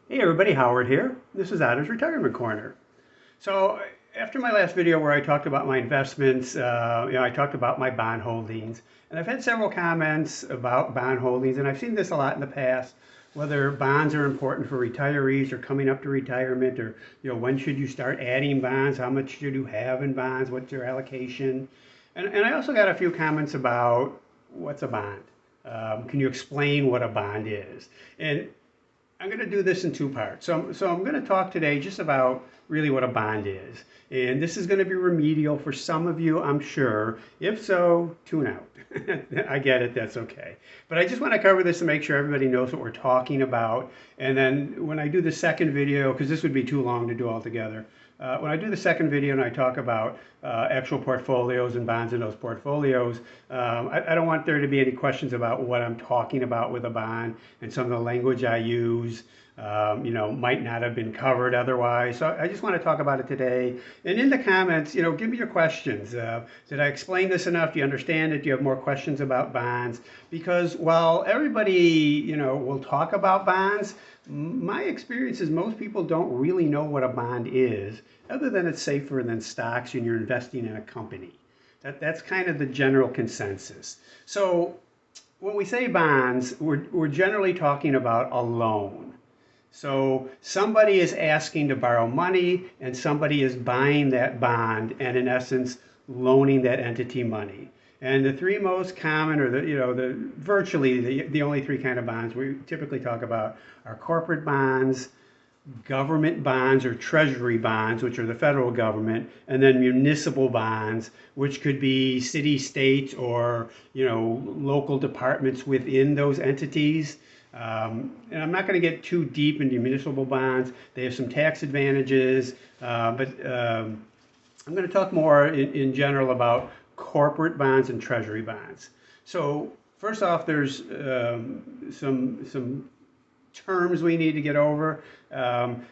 Hey everybody, Howard here. This is Otter's Retirement Corner. So after my last video where I talked about my investments, I talked about my bond holdings, and I've had several comments about bond holdings, and I've seen this a lot in the past, whether bonds are important for retirees or coming up to retirement, or when should you start adding bonds, how much should you have in bonds, what's your allocation, and I also got a few comments about what's a bond. Can you explain what a bond is? And I'm going to do this in two parts. So I'm going to talk today just about really what a bond is. And this is going to be remedial for some of you, I'm sure. If so, tune out. I get it, that's okay. But I just want to cover this to make sure everybody knows what we're talking about. And then when I do the second video, because this would be too long to do all together, when I do the second video and I talk about actual portfolios and bonds in those portfolios, I don't want there to be any questions about what I'm talking about with a bond, and some of the language I use might not have been covered otherwise. So I just want to talk about it today. And in the comments, give me your questions. Did I explain this enough? Do you understand it? Do you have more questions about bonds? Because while everybody, will talk about bonds, my experience is most people don't really know what a bond is, other than it's safer than stocks and you're investing in a company. That's kind of the general consensus. So when we say bonds, we're generally talking about a loan. So somebody is asking to borrow money and somebody is buying that bond and in essence loaning that entity money. And the three most common, or the only three kind of bonds we typically talk about are corporate bonds, government bonds or treasury bonds, which are the federal government, and then municipal bonds, which could be city, state, or local departments within those entities. And I'm not going to get too deep into municipal bonds. They have some tax advantages, but I'm going to talk more in general about corporate bonds and treasury bonds. So first off, there's some terms we need to get over.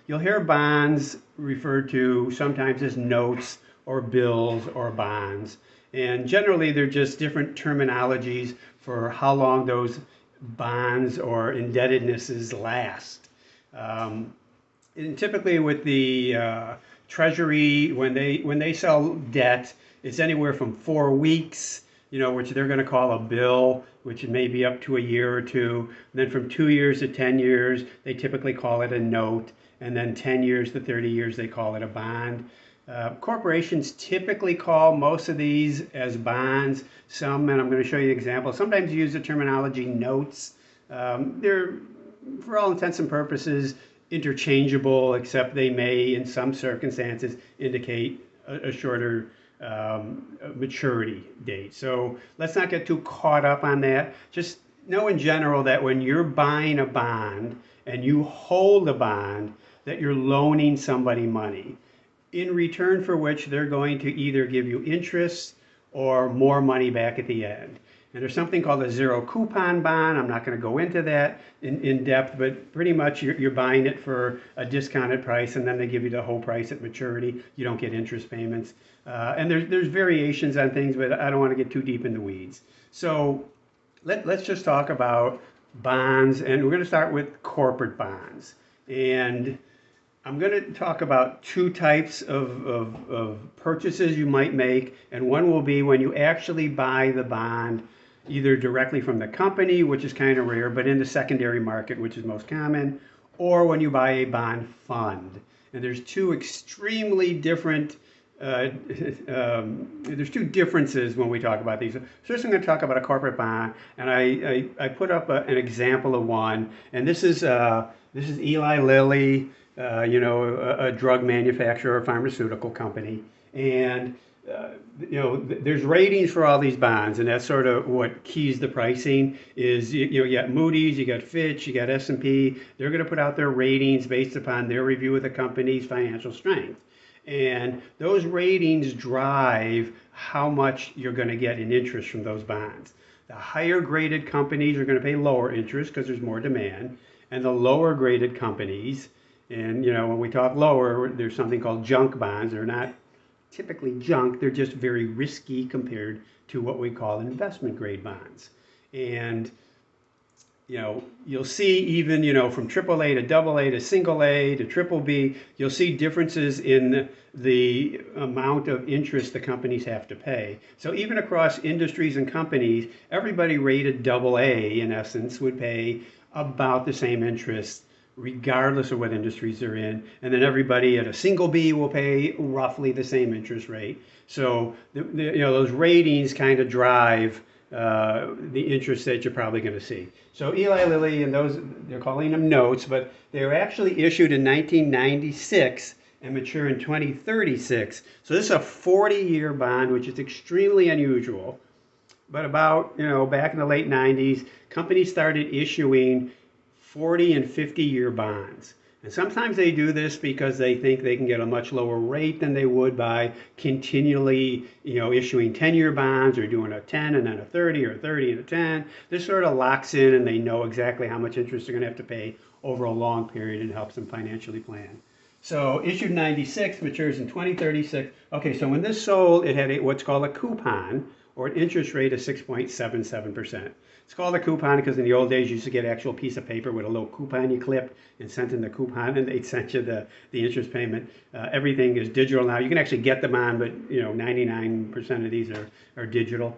You'll hear bonds referred to sometimes as notes or bills or bonds. And generally, they're just different terminologies for how long those bonds or indebtednesses last. And typically with the Treasury, when they sell debt, it's anywhere from 4 weeks, which they're going to call a bill, which may be up to a year or two. And then from 2 years to 10 years, they typically call it a note. And then 10 years to 30 years, they call it a bond. Corporations typically call most of these as bonds. Some, and I'm going to show you an example, sometimes use the terminology notes. They're, for all intents and purposes, interchangeable, except they may, in some circumstances, indicate a shorter maturity date. So let's not get too caught up on that. Just know in general that when you're buying a bond and you hold a bond, that you're loaning somebody money, in return for which they're going to either give you interest or more money back at the end. And there's something called a zero coupon bond. I'm not going to go into that in depth, but pretty much you're buying it for a discounted price, and then they give you the whole price at maturity. You don't get interest payments. And there's variations on things, but I don't want to get too deep in the weeds. So let's just talk about bonds, and we're going to start with corporate bonds. And I'm going to talk about two types of purchases you might make, and one will be when you actually buy the bond either directly from the company, which is kind of rare, but in the secondary market, which is most common, or when you buy a bond fund. And there's two extremely different there's two differences when we talk about these. First, I'm going to talk about a corporate bond, and I put up an example of one, and this is Eli Lilly, a drug manufacturer, a pharmaceutical company, and there's ratings for all these bonds, and that's sort of what keys the pricing. Is you got Moody's, you got Fitch, you got S&P. They're going to put out their ratings based upon their review of the company's financial strength. And those ratings drive how much you're going to get in interest from those bonds. The higher graded companies are going to pay lower interest because there's more demand. And the lower graded companies, and when we talk lower, there's something called junk bonds. They're not typically junk, they're just very risky compared to what we call investment grade bonds. And you'll see even, from AAA to double A to single A to triple B, you'll see differences in the amount of interest the companies have to pay. So even across industries and companies, everybody rated double A, in essence, would pay about the same interest regardless of what industries they're in. And then everybody at a single B will pay roughly the same interest rate. So those ratings kind of drive the interest that you're probably going to see. So Eli Lilly and those, they're calling them notes, but they were actually issued in 1996 and mature in 2036. So this is a 40-year bond, which is extremely unusual. But about, back in the late 90s, companies started issuing 40 and 50-year bonds. And sometimes they do this because they think they can get a much lower rate than they would by continually, issuing 10-year bonds or doing a 10 and then a 30 or a 30 and a 10. This sort of locks in and they know exactly how much interest they're going to have to pay over a long period and helps them financially plan. So issued in 96, matures in 2036. Okay, so when this sold, it had what's called a coupon, or an interest rate of 6.77%. It's called a coupon because in the old days you used to get an actual piece of paper with a little coupon you clipped and sent in the coupon, and they'd sent you the interest payment. Everything is digital now. You can actually get them on, but 99% of these are digital.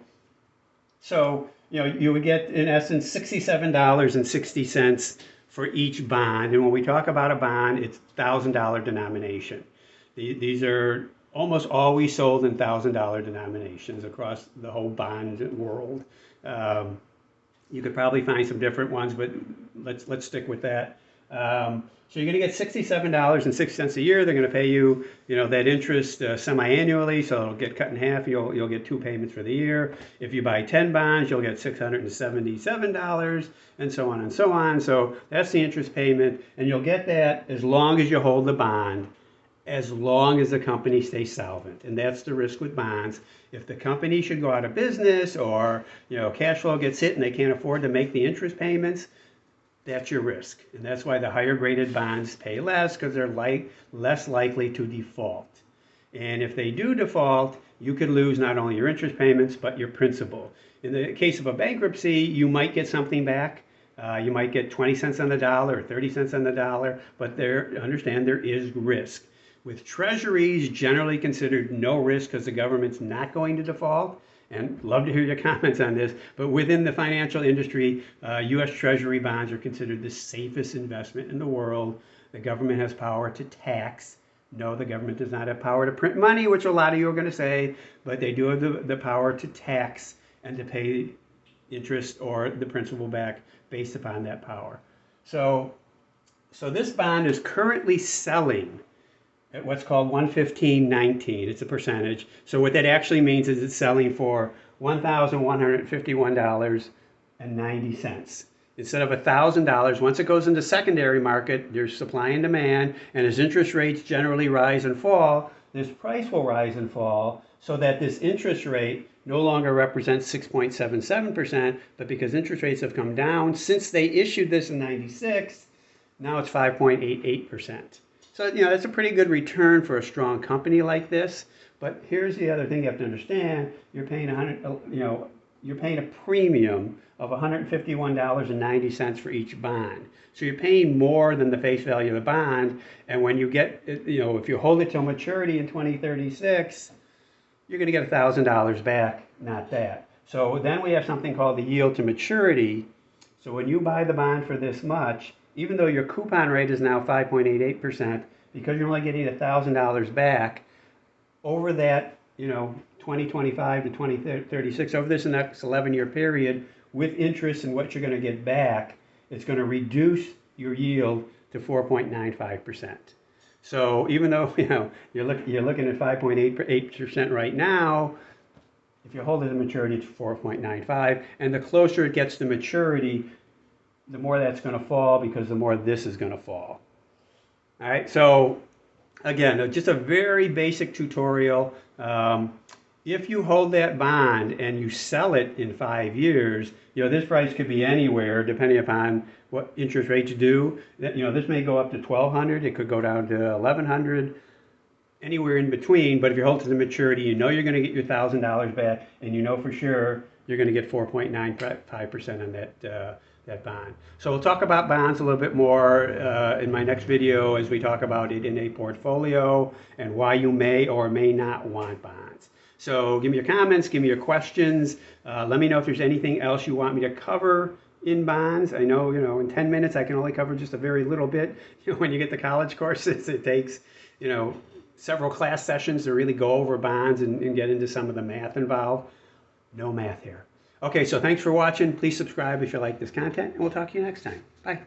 So you would get, in essence, $67.60 for each bond. And when we talk about a bond, it's $1,000 denomination. These are almost always sold in $1,000 denominations across the whole bond world. You could probably find some different ones, but let's stick with that. So you're going to get $67.06 a year. They're going to pay you, that interest semi-annually, so it'll get cut in half. You'll get 2 payments for the year. If you buy 10 bonds, you'll get $677, and so on and so on. So that's the interest payment, and you'll get that as long as you hold the bond, as long as the company stays solvent. And that's the risk with bonds. If the company should go out of business or cash flow gets hit and they can't afford to make the interest payments, that's your risk. And that's why the higher graded bonds pay less, because they're less likely to default. And if they do default, you could lose not only your interest payments, but your principal. In the case of a bankruptcy, you might get something back. You might get 20 cents on the dollar or 30 cents on the dollar, but understand there is risk. With treasuries, generally considered no risk because the government's not going to default. And love to hear your comments on this, but within the financial industry, U.S. Treasury bonds are considered the safest investment in the world. The government has power to tax. No, the government does not have power to print money, which a lot of you are going to say, but they do have the power to tax and to pay interest or the principal back based upon that power. So this bond is currently selling at what's called 115.19. It's a percentage. So what that actually means is it's selling for $1,151.90. Instead of $1,000, once it goes into secondary market, there's supply and demand, and as interest rates generally rise and fall, this price will rise and fall, so that this interest rate no longer represents 6.77%, but because interest rates have come down since they issued this in 96, now it's 5.88%. So, that's a pretty good return for a strong company like this. But here's the other thing you have to understand: you're paying you're paying a premium of $151.90 for each bond. So you're paying more than the face value of the bond. And when you get, if you hold it till maturity in 2036, you're going to get $1,000 back, not that. So then we have something called the yield to maturity. So when you buy the bond for this much, even though your coupon rate is now 5.88%, because you're only getting $1,000 back over that, 2025 to 2036, over this next 11-year period, with interest and what you're going to get back, it's going to reduce your yield to 4.95%. So even though you're looking at 5.88% right now, if you hold it to maturity, it's 4.95, and the closer it gets to maturity, the more that's going to fall, because the more this is going to fall. All right, so again, just a very basic tutorial. If you hold that bond and you sell it in 5 years, this price could be anywhere depending upon what interest rates do. This may go up to $1,200, it could go down to $1,100, anywhere in between. But if you hold to the maturity, you're going to get your $1,000 back, and for sure you're going to get 4.95% on that bond. So we'll talk about bonds a little bit more in my next video as we talk about it in a portfolio and why you may or may not want bonds. So give me your comments, give me your questions. Let me know if there's anything else you want me to cover in bonds. I know, in 10 minutes I can only cover just a very little bit. When you get to college courses, it takes, several class sessions to really go over bonds and get into some of the math involved. No math here. Okay, so thanks for watching. Please subscribe if you like this content, and we'll talk to you next time. Bye.